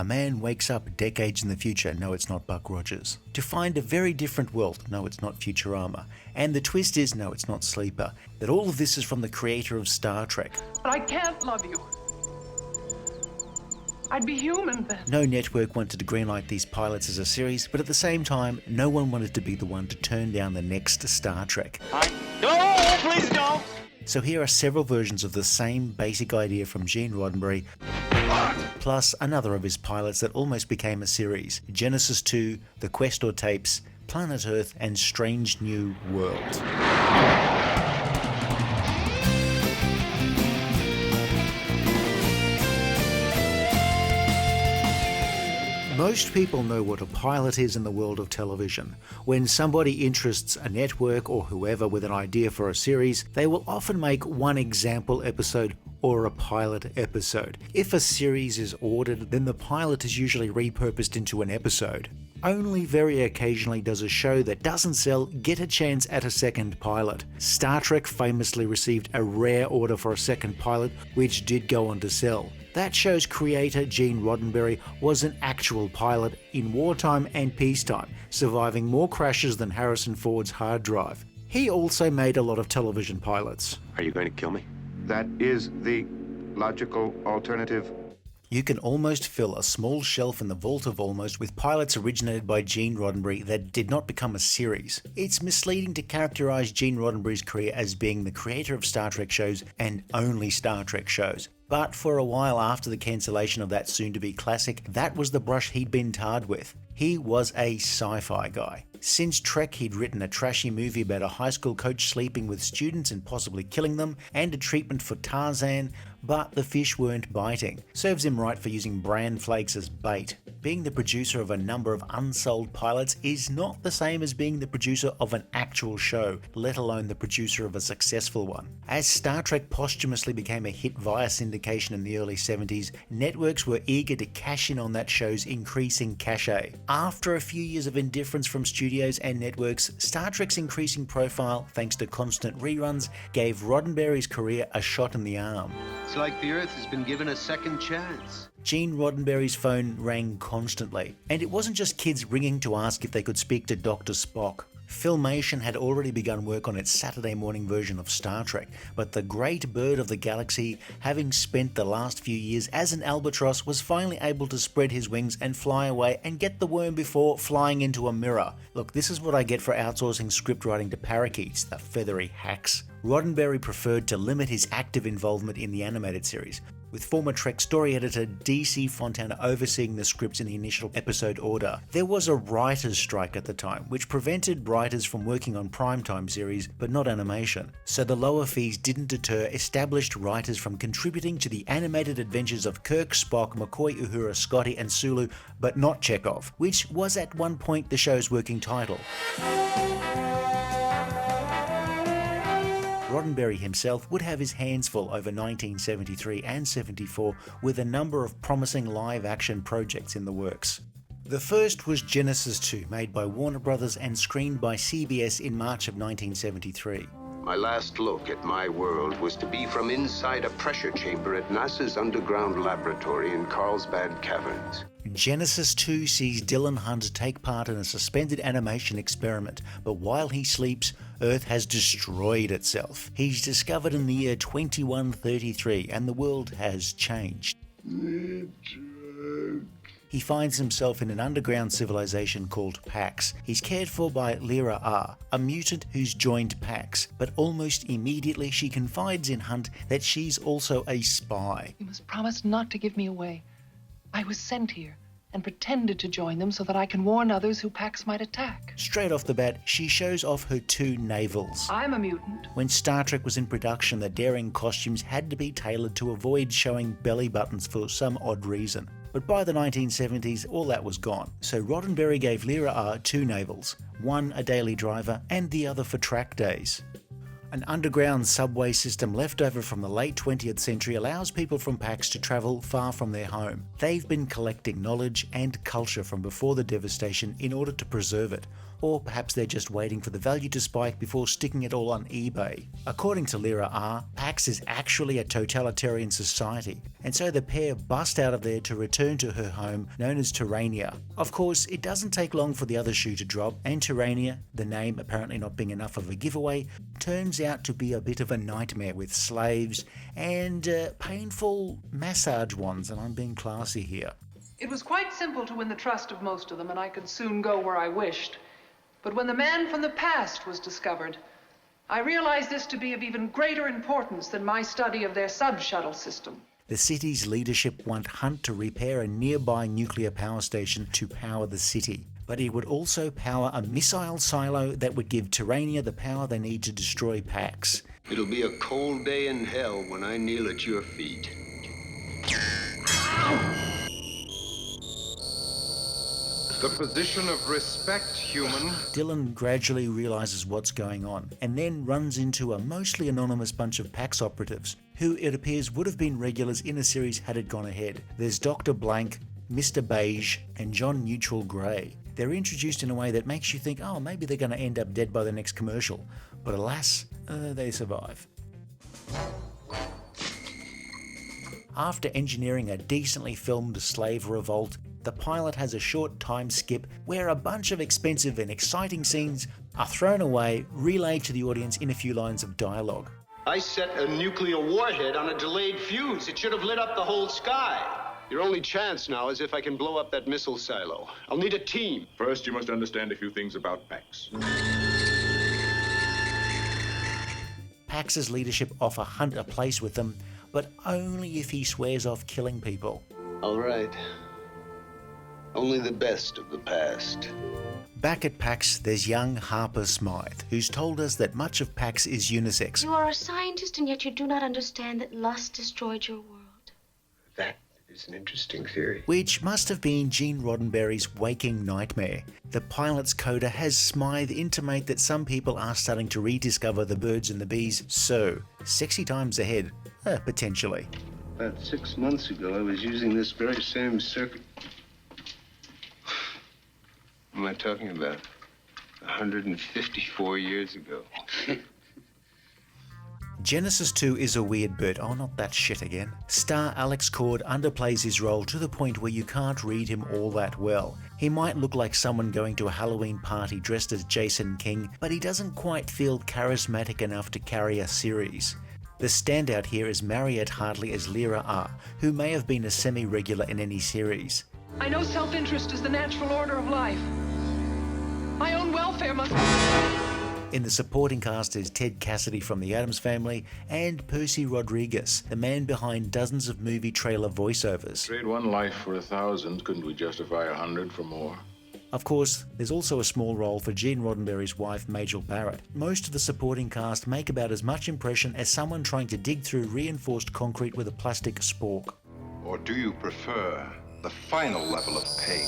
A man wakes up decades in the future, no it's not Buck Rogers, to find a very different world, no it's not Futurama. And the twist is, no it's not Sleeper, that all of this is from the creator of Star Trek. But I can't love you. I'd be human then. No network wanted to greenlight these pilots as a series, but at the same time, no one wanted to be the one to turn down the next Star Trek. No, please don't! So here are several versions of the same basic idea from Gene Roddenberry, plus another of his pilots that almost became a series: Genesis 2, The Questor Tapes, Planet Earth, and Strange New World. Most people know what a pilot is in the world of television. When somebody interests a network or whoever with an idea for a series, they will often make one example episode or a pilot episode. If a series is ordered, then the pilot is usually repurposed into an episode. Only very occasionally does a show that doesn't sell get a chance at a second pilot. Star Trek famously received a rare order for a second pilot, which did go on to sell. That show's creator, Gene Roddenberry, was an actual pilot in wartime and peacetime, surviving more crashes than Harrison Ford's hard drive. He also made a lot of television pilots. Are you going to kill me? That is the logical alternative. You can almost fill a small shelf in the vault of Almost with pilots originated by Gene Roddenberry that did not become a series. It's misleading to characterize Gene Roddenberry's career as being the creator of Star Trek shows and only Star Trek shows. But for a while after the cancellation of that soon-to-be classic, that was the brush he'd been tarred with. He was a sci-fi guy. Since Trek, he'd written a trashy movie about a high school coach sleeping with students and possibly killing them, and a treatment for Tarzan, but the fish weren't biting. Serves him right for using bran flakes as bait. Being the producer of a number of unsold pilots is not the same as being the producer of an actual show, let alone the producer of a successful one. As Star Trek posthumously became a hit via syndication in the early 70s, networks were eager to cash in on that show's increasing cachet. After a few years of indifference from studios and networks, Star Trek's increasing profile, thanks to constant reruns, gave Roddenberry's career a shot in the arm. It's like the Earth has been given a second chance. Gene Roddenberry's phone rang constantly, and it wasn't just kids ringing to ask if they could speak to Dr. Spock. Filmation had already begun work on its Saturday morning version of Star Trek, but the great bird of the galaxy, having spent the last few years as an albatross, was finally able to spread his wings and fly away and get the worm before flying into a mirror. Look, this is what I get for outsourcing script writing to parakeets, the feathery hacks. Roddenberry preferred to limit his active involvement in the animated series, with former Trek story editor D.C. Fontana overseeing the scripts in the initial episode order. There was a writer's strike at the time, which prevented writers from working on primetime series, but not animation. So the lower fees didn't deter established writers from contributing to the animated adventures of Kirk, Spock, McCoy, Uhura, Scotty, and Sulu, but not Chekhov, which was at one point the show's working title. Roddenberry himself would have his hands full over 1973 and 74 with a number of promising live-action projects in the works. The first was Genesis 2, made by Warner Brothers and screened by CBS in March of 1973. My last look at my world was to be from inside a pressure chamber at NASA's underground laboratory in Carlsbad Caverns. Genesis 2 sees Dylan Hunt take part in a suspended animation experiment, but while he sleeps, Earth has destroyed itself. He's discovered in the year 2133 and the world has changed. He finds himself in an underground civilization called Pax. He's cared for by Lyra R, a mutant who's joined Pax, but almost immediately she confides in Hunt that she's also a spy. You must promise not to give me away. I was sent here and pretended to join them so that I can warn others who Pax might attack. Straight off the bat, she shows off her two navels. I'm a mutant. When Star Trek was in production, the daring costumes had to be tailored to avoid showing belly buttons for some odd reason. But by the 1970s, all that was gone. So Roddenberry gave Lyra R two navels, one a daily driver and the other for track days. An underground subway system left over from the late 20th century allows people from Pax to travel far from their home. They've been collecting knowledge and culture from before the devastation in order to preserve it. Or perhaps they're just waiting for the value to spike before sticking it all on eBay. According to Lyra R., Pax is actually a totalitarian society, and so the pair bust out of there to return to her home known as Terrania. Of course, it doesn't take long for the other shoe to drop, and Terrania, the name apparently not being enough of a giveaway, turns out to be a bit of a nightmare with slaves and painful massage wands, and I'm being classy here. It was quite simple to win the trust of most of them, and I could soon go where I wished. But when the man from the past was discovered, I realized this to be of even greater importance than my study of their sub-shuttle system. The city's leadership want Hunt to repair a nearby nuclear power station to power the city, but it would also power a missile silo that would give Terrania the power they need to destroy Pax. It'll be a cold day in hell when I kneel at your feet. The position of respect, human. Dylan gradually realizes what's going on, and then runs into a mostly anonymous bunch of Pax operatives, who it appears would have been regulars in a series had it gone ahead. There's Dr. Blank, Mr. Beige, and John Neutral Grey. They're introduced in a way that makes you think, oh, maybe they're going to end up dead by the next commercial. But alas, they survive. After engineering a decently filmed slave revolt, the pilot has a short time skip where a bunch of expensive and exciting scenes are thrown away, relayed to the audience in a few lines of dialogue. I set a nuclear warhead on a delayed fuse. It should have lit up the whole sky. Your only chance now is if I can blow up that missile silo. I'll need a team. First, you must understand a few things about Pax. Pax's leadership offer Hunt a place with them, but only if he swears off killing people. All right. Only the best of the past. Back at Pax, there's young Harper Smythe, who's told us that much of Pax is unisex. You are a scientist, and yet you do not understand that lust destroyed your world. That is an interesting theory. Which must have been Gene Roddenberry's waking nightmare. The pilot's coda has Smythe intimate that some people are starting to rediscover the birds and the bees, so sexy times ahead, potentially. About 6 months ago, I was using this very same circuit. What am I talking about? 154 years ago. Genesis 2 is a weird bit. Oh, not that shit again. Star Alex Cord underplays his role to the point where you can't read him all that well. He might look like someone going to a Halloween party dressed as Jason King, but he doesn't quite feel charismatic enough to carry a series. The standout here is Mariette Hartley as Lyra R., who may have been a semi-regular in any series. I know self-interest is the natural order of life. My own welfare must... In the supporting cast is Ted Cassidy from the Addams Family and Percy Rodriguez, the man behind dozens of movie trailer voiceovers. Trade one life for 1,000. Couldn't we justify 100 for more? Of course, there's also a small role for Gene Roddenberry's wife, Majel Barrett. Most of the supporting cast make about as much impression as someone trying to dig through reinforced concrete with a plastic spork. Or do you prefer the final level of pain?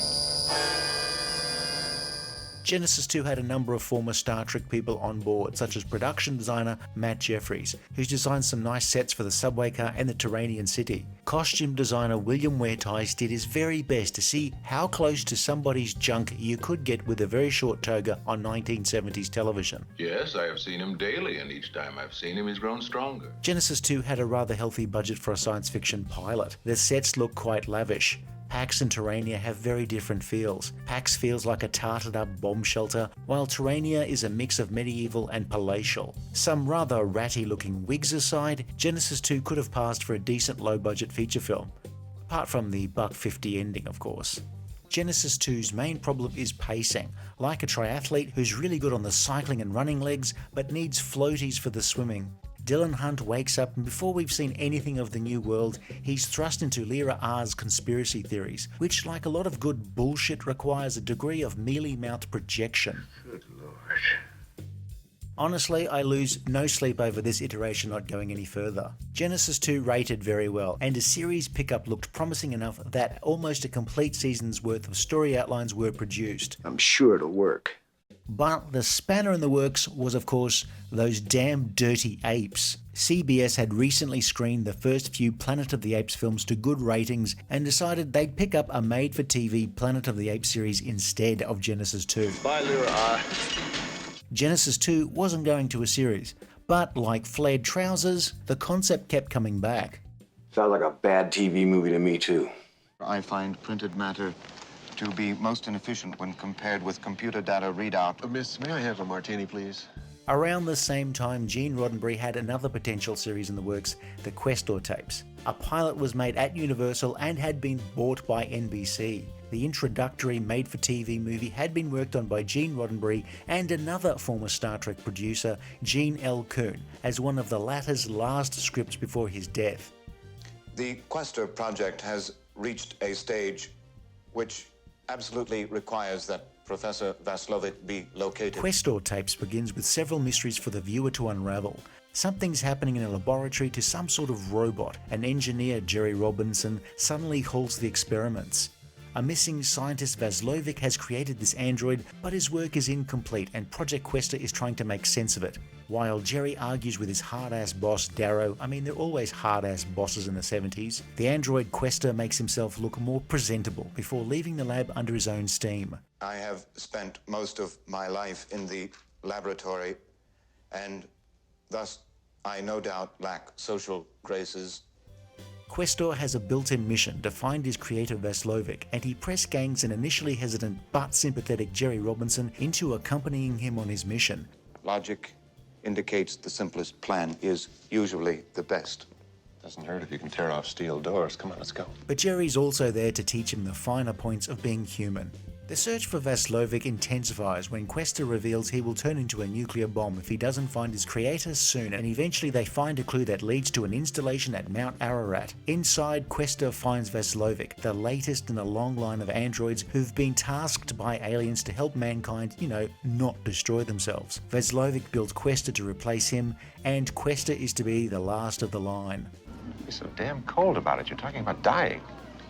Genesis 2 had a number of former Star Trek people on board, such as production designer Matt Jeffries, who's designed some nice sets for the subway car and the Terranian city. Costume designer William Weartice did his very best to see how close to somebody's junk you could get with a very short toga on 1970s television. Yes, I have seen him daily, and each time I've seen him, he's grown stronger. Genesis 2 had a rather healthy budget for a science fiction pilot. The sets look quite lavish. Pax and Terrania have very different feels. Pax feels like a tarted up bomb shelter, while Terrania is a mix of medieval and palatial. Some rather ratty looking wigs aside, Genesis 2 could have passed for a decent low budget feature film. Apart from the $1.50 ending, of course. Genesis 2's main problem is pacing, like a triathlete who's really good on the cycling and running legs, but needs floaties for the swimming. Dylan Hunt wakes up, and before we've seen anything of the new world, he's thrust into Lyra R's conspiracy theories, which, like a lot of good bullshit, requires a degree of mealy-mouthed projection. Good Lord. Honestly, I lose no sleep over this iteration not going any further. Genesis 2 rated very well, and a series pickup looked promising enough that almost a complete season's worth of story outlines were produced. I'm sure it'll work. But the spanner in the works was, of course, those damn dirty apes. CBS had recently screened the first few Planet of the Apes films to good ratings and decided they'd pick up a made-for-TV Planet of the Apes series instead of Genesis 2. Bye, Lyra. Genesis 2 wasn't going to a series, but like flared trousers, the concept kept coming back. Sounds like a bad TV movie to me, too. I find printed matter to be most inefficient when compared with computer data readout. Miss, may I have a martini, please? Around the same time, Gene Roddenberry had another potential series in the works, the Questor Tapes. A pilot was made at Universal and had been bought by NBC. The introductory made-for-TV movie had been worked on by Gene Roddenberry and another former Star Trek producer, Gene L. Coon, as one of the latter's last scripts before his death. The Questor project has reached a stage which absolutely requires that Professor Vaslovich be located. Questor Tapes begins with several mysteries for the viewer to unravel. Something's happening in a laboratory to some sort of robot. An engineer, Jerry Robinson, suddenly halts the experiments. A missing scientist, Vaslovich, has created this android, but his work is incomplete and Project Questor is trying to make sense of it. While Jerry argues with his hard-ass boss, Darrow, they're always hard-ass bosses in the 70s, the android Questor makes himself look more presentable before leaving the lab under his own steam. I have spent most of my life in the laboratory, and thus I no doubt lack social graces. Questor has a built-in mission to find his creator Vaslovich, and he press gangs an initially hesitant but sympathetic Jerry Robinson into accompanying him on his mission. Logic indicates the simplest plan is usually the best. Doesn't hurt if you can tear off steel doors. Come on, let's go. But Jerry's also there to teach him the finer points of being human. The search for Vaslovich intensifies when Questor reveals he will turn into a nuclear bomb if he doesn't find his creator soon, and eventually they find a clue that leads to an installation at Mount Ararat. Inside, Questor finds Vaslovich, the latest in a long line of androids who've been tasked by aliens to help mankind, not destroy themselves. Vaslovich builds Questor to replace him, and Questor is to be the last of the line. You're so damn cold about it. You're talking about dying.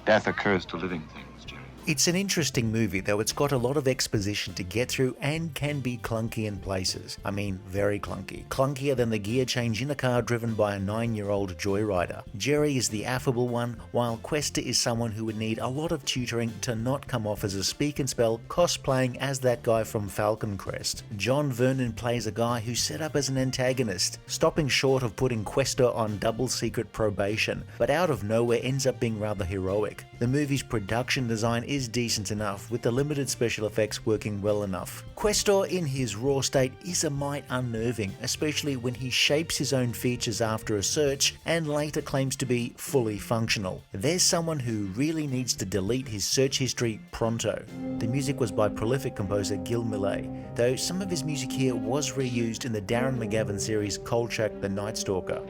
Death occurs to living things, Jerry. It's an interesting movie, though it's got a lot of exposition to get through and can be clunky in places. Very clunky. Clunkier than the gear change in a car driven by a 9-year-old joyrider. Jerry is the affable one, while Questor is someone who would need a lot of tutoring to not come off as a speak and spell cosplaying as that guy from Falcon Crest. John Vernon plays a guy who's set up as an antagonist, stopping short of putting Questor on double secret probation, but out of nowhere ends up being rather heroic. The movie's production design is decent enough, with the limited special effects working well enough. Questor in his raw state is a mite unnerving, especially when he shapes his own features after a search and later claims to be fully functional. There's someone who really needs to delete his search history pronto. The music was by prolific composer Gil Millet, though some of his music here was reused in the Darren McGavin series Kolchak the Night Stalker.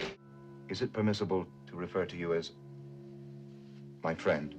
Is it permissible to refer to you as my friend?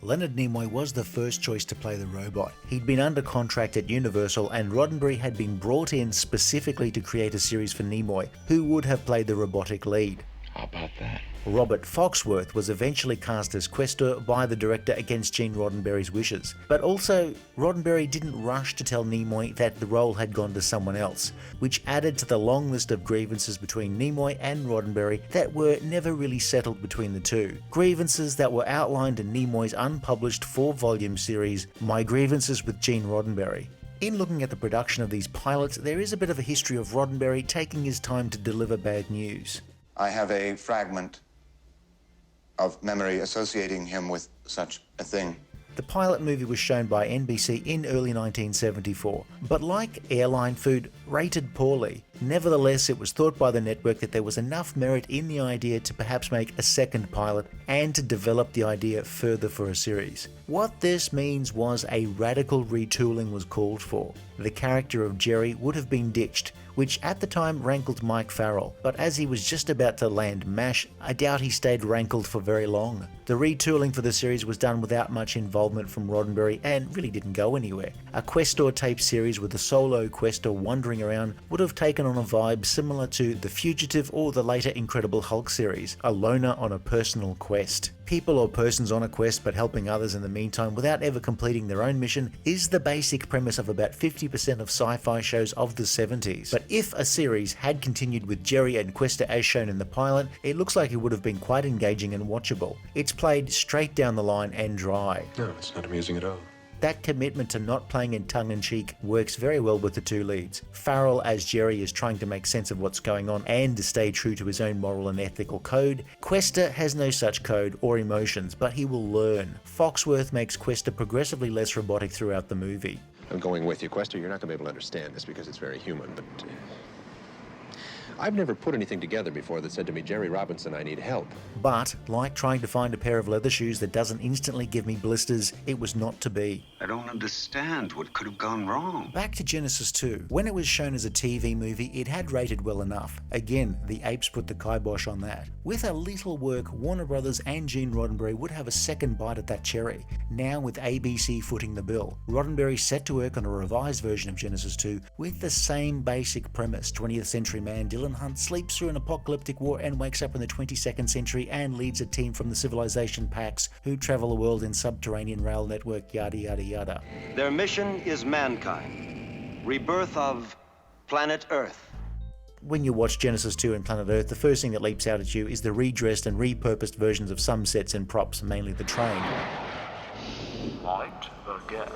Leonard Nimoy was the first choice to play the robot. He'd been under contract at Universal, and Roddenberry had been brought in specifically to create a series for Nimoy, who would have played the robotic lead. How about that? Robert Foxworth was eventually cast as Questor by the director against Gene Roddenberry's wishes. But also, Roddenberry didn't rush to tell Nimoy that the role had gone to someone else, which added to the long list of grievances between Nimoy and Roddenberry that were never really settled between the two. Grievances that were outlined in Nimoy's unpublished 4-volume series, My Grievances with Gene Roddenberry. In looking at the production of these pilots, there is a bit of a history of Roddenberry taking his time to deliver bad news. I have a fragment of memory associating him with such a thing. The pilot movie was shown by NBC in early 1974, but like airline food, rated poorly. Nevertheless, it was thought by the network that there was enough merit in the idea to perhaps make a second pilot and to develop the idea further for a series. What this means was a radical retooling was called for. The character of Jerry would have been ditched, which at the time rankled Mike Farrell, but as he was just about to land MASH, I doubt he stayed rankled for very long. The retooling for the series was done without much involvement from Roddenberry and really didn't go anywhere. A Questor Tapes series with a solo Questor wandering around would have taken on on a vibe similar to The Fugitive or the later Incredible Hulk series, a loner on a personal quest. People or persons on a quest but helping others in the meantime without ever completing their own mission is the basic premise of about 50% of sci-fi shows of the 70s. But if a series had continued with Jerry and Questor as shown in the pilot, it looks like it would have been quite engaging and watchable. It's played straight down the line and dry. No, it's not amusing at all. That commitment to not playing in tongue-in-cheek works very well with the two leads. Farrell as Jerry is trying to make sense of what's going on and to stay true to his own moral and ethical code. Questor has no such code or emotions, but he will learn. Foxworth makes Questor progressively less robotic throughout the movie. I'm going with you, Questor. You're not going to be able to understand this because it's very human, but I've never put anything together before that said to me, Jerry Robinson, I need help. But, like trying to find a pair of leather shoes that doesn't instantly give me blisters, it was not to be. I don't understand what could have gone wrong. Back to Genesis 2. When it was shown as a TV movie, it had rated well enough. Again, the apes put the kibosh on that. With a little work, Warner Brothers and Gene Roddenberry would have a second bite at that cherry. Now with ABC footing the bill, Roddenberry set to work on a revised version of Genesis 2 with the same basic premise. 20th century man Dylan Hunt sleeps through an apocalyptic war and wakes up in the 22nd century and leads a team from the civilization Pax who travel the world in subterranean rail network, yada yada yada. Their mission is mankind. Rebirth of planet Earth. When you watch Genesis 2 and Planet Earth, the first thing that leaps out at you is the redressed and repurposed versions of some sets and props, mainly the train. Light again.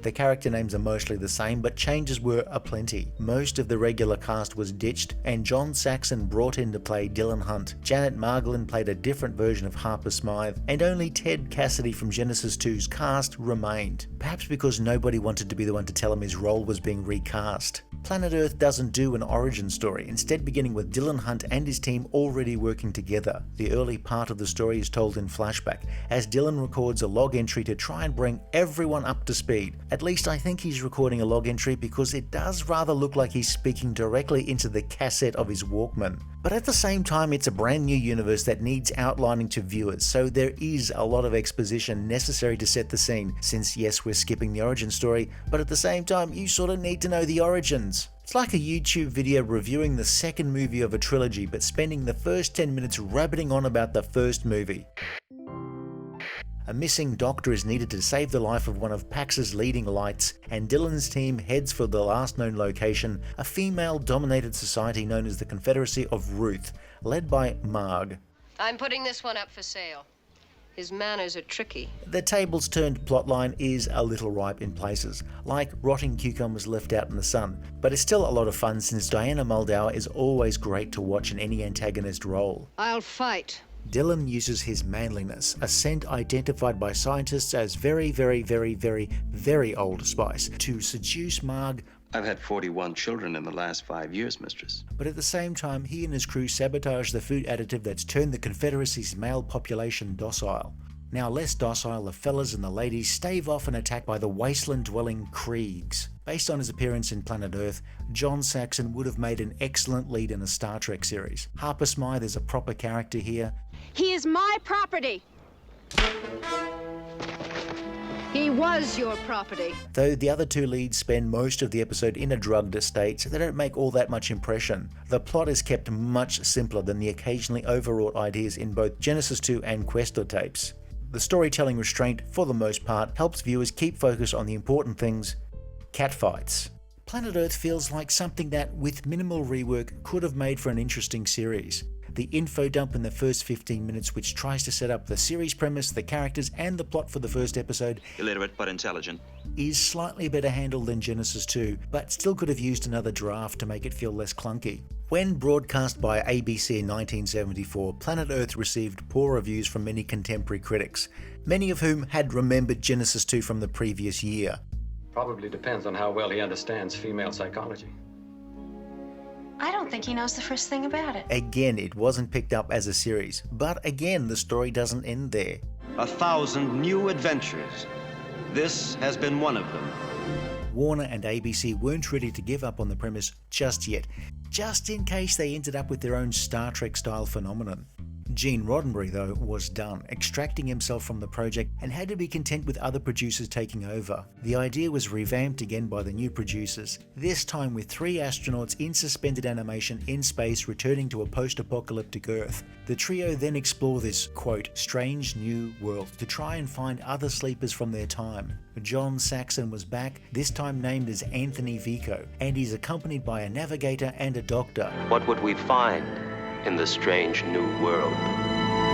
The character names are mostly the same, but changes were aplenty. Most of the regular cast was ditched, and John Saxon brought in to play Dylan Hunt. Janet Margolin played a different version of Harper Smythe, and only Ted Cassidy from Genesis 2's cast remained. Perhaps because nobody wanted to be the one to tell him his role was being recast. Planet Earth doesn't do an origin story, instead beginning with Dylan Hunt and his team already working together. The early part of the story is told in flashback, as Dylan records a log entry to try and bring everyone up to speed. At least I think he's recording a log entry because it does rather look like he's speaking directly into the cassette of his Walkman. But at the same time, it's a brand new universe that needs outlining to viewers, so there is a lot of exposition necessary to set the scene, since yes, we're skipping the origin story, but at the same time, you sort of need to know the origins. It's like a YouTube video reviewing the second movie of a trilogy, but spending the first 10 minutes rabbiting on about the first movie. A missing doctor is needed to save the life of one of Pax's leading lights, and Dylan's team heads for the last known location, a female-dominated society known as the Confederacy of Ruth, led by Marg. I'm putting this one up for sale. His manners are tricky. The tables-turned plotline is a little ripe in places, like rotting cucumbers left out in the sun, but it's still a lot of fun since Diana Muldaur is always great to watch in any antagonist role. I'll fight. Dylan uses his manliness, a scent identified by scientists as very, very, very, very, very old spice, to seduce Marg. I've had 41 children in the last 5 years, mistress. But at the same time, he and his crew sabotage the food additive that's turned the Confederacy's male population docile. Now less docile, the fellas and the ladies stave off an attack by the wasteland-dwelling Kriegs. Based on his appearance in Planet Earth, John Saxon would have made an excellent lead in a Star Trek series. Harper Smythe is a proper character here. He is my property. He was your property. Though the other two leads spend most of the episode in a drugged state, so they don't make all that much impression. The plot is kept much simpler than the occasionally overwrought ideas in both Genesis 2 and Questor Tapes. The storytelling restraint, for the most part, helps viewers keep focus on the important things: catfights. Planet Earth feels like something that, with minimal rework, could have made for an interesting series. The info dump in the first 15 minutes, which tries to set up the series premise, the characters, and the plot for the first episode, Illiterate but intelligent, is slightly better handled than Genesis 2, but still could have used another draft to make it feel less clunky. When broadcast by ABC in 1974, Planet Earth received poor reviews from many contemporary critics, many of whom had remembered Genesis 2 from the previous year. Probably depends on how well he understands female psychology. I don't think he knows the first thing about it. Again, it wasn't picked up as a series, but again, the story doesn't end there. 1,000 new adventures. This has been one of them. Warner and ABC weren't ready to give up on the premise just yet, just in case they ended up with their own Star Trek-style phenomenon. Gene Roddenberry, though, was done, extracting himself from the project and had to be content with other producers taking over. The idea was revamped again by the new producers, this time with 3 astronauts in suspended animation in space returning to a post-apocalyptic Earth. The trio then explore this, quote, strange new world to try and find other sleepers from their time. John Saxon was back, this time named as Anthony Vico, and he's accompanied by a navigator and a doctor. What would we find in the strange new world?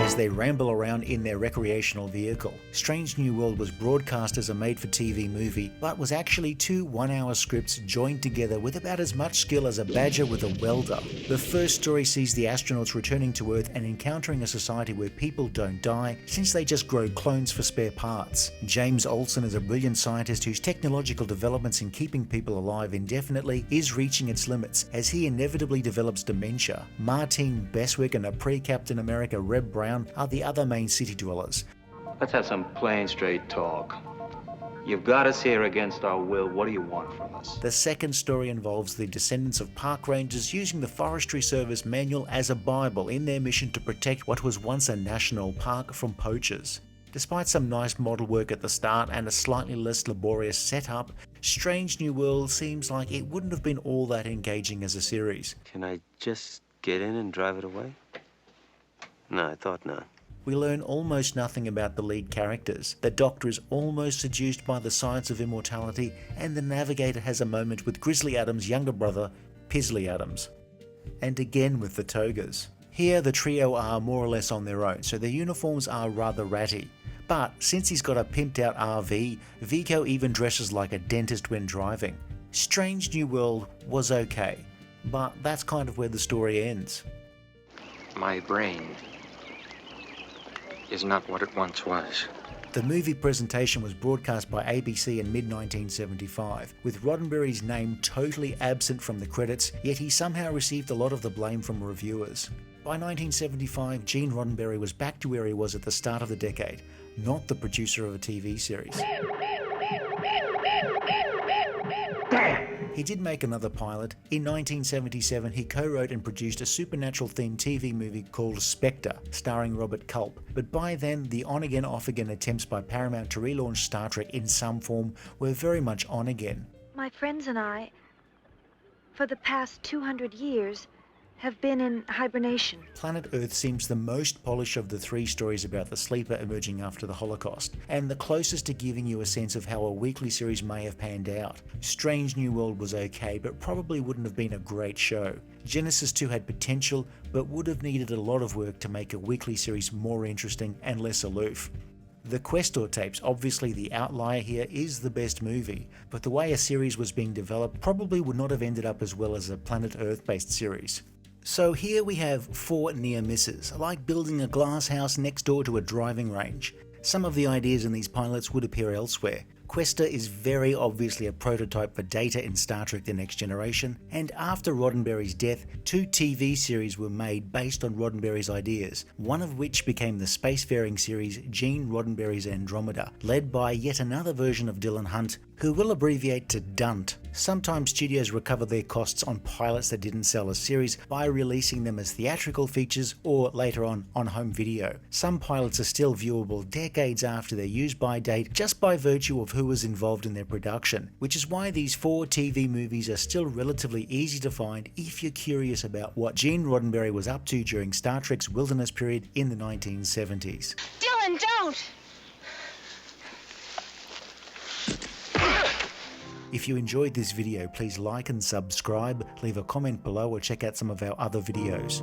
As they ramble around in their recreational vehicle. Strange New World was broadcast as a made-for-TV movie, but was actually 2 one-hour scripts joined together with about as much skill as a badger with a welder. The first story sees the astronauts returning to Earth and encountering a society where people don't die, since they just grow clones for spare parts. James Olsen is a brilliant scientist whose technological developments in keeping people alive indefinitely is reaching its limits, as he inevitably develops dementia. Martine Beswick and a pre-Captain America Reb Brown are the other main city dwellers. Let's have some plain, straight talk. You've got us here against our will. What do you want from us? The second story involves the descendants of park rangers using the Forestry Service manual as a Bible in their mission to protect what was once a national park from poachers. Despite some nice model work at the start and a slightly less laborious setup, Strange New World seems like it wouldn't have been all that engaging as a series. Can I just get in and drive it away? No, I thought not. We learn almost nothing about the lead characters. The Doctor is almost seduced by the science of immortality, and the Navigator has a moment with Grizzly Adams' younger brother, Pisley Adams. And again with the togas. Here the trio are more or less on their own, so their uniforms are rather ratty. But since he's got a pimped out RV, Vico even dresses like a dentist when driving. Strange New World was okay, but that's kind of where the story ends. My brain is not what it once was. The movie presentation was broadcast by ABC in mid-1975, with Roddenberry's name totally absent from the credits, yet he somehow received a lot of the blame from reviewers. By 1975, Gene Roddenberry was back to where he was at the start of the decade, not the producer of a TV series. He did make another pilot. In 1977, he co-wrote and produced a supernatural-themed TV movie called Spectre, starring Robert Culp. But by then, the on-again, off-again attempts by Paramount to relaunch Star Trek in some form were very much on again. My friends and I, for the past 200 years, have been in hibernation. Planet Earth seems the most polished of the 3 stories about the sleeper emerging after the Holocaust, and the closest to giving you a sense of how a weekly series may have panned out. Strange New World was okay, but probably wouldn't have been a great show. Genesis 2 had potential, but would have needed a lot of work to make a weekly series more interesting and less aloof. The Questor Tapes, obviously the outlier here, is the best movie, but the way a series was being developed probably would not have ended up as well as a Planet Earth-based series. So here we have 4 near misses, like building a glass house next door to a driving range. Some of the ideas in these pilots would appear elsewhere. Questor is very obviously a prototype for Data in Star Trek The Next Generation, and after Roddenberry's death, 2 TV series were made based on Roddenberry's ideas, one of which became the spacefaring series Gene Roddenberry's Andromeda, led by yet another version of Dylan Hunt, who will abbreviate to Dunt. Sometimes studios recover their costs on pilots that didn't sell as series by releasing them as theatrical features or later on home video. Some pilots are still viewable decades after their use-by date just by virtue of who was involved in their production, which is why these 4 TV movies are still relatively easy to find if you're curious about what Gene Roddenberry was up to during Star Trek's wilderness period in the 1970s. Dylan, don't! If you enjoyed this video, please like and subscribe, leave a comment below or check out some of our other videos.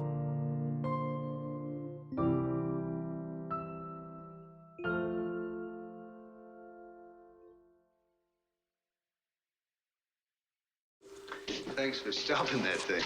Thanks for stopping that thing.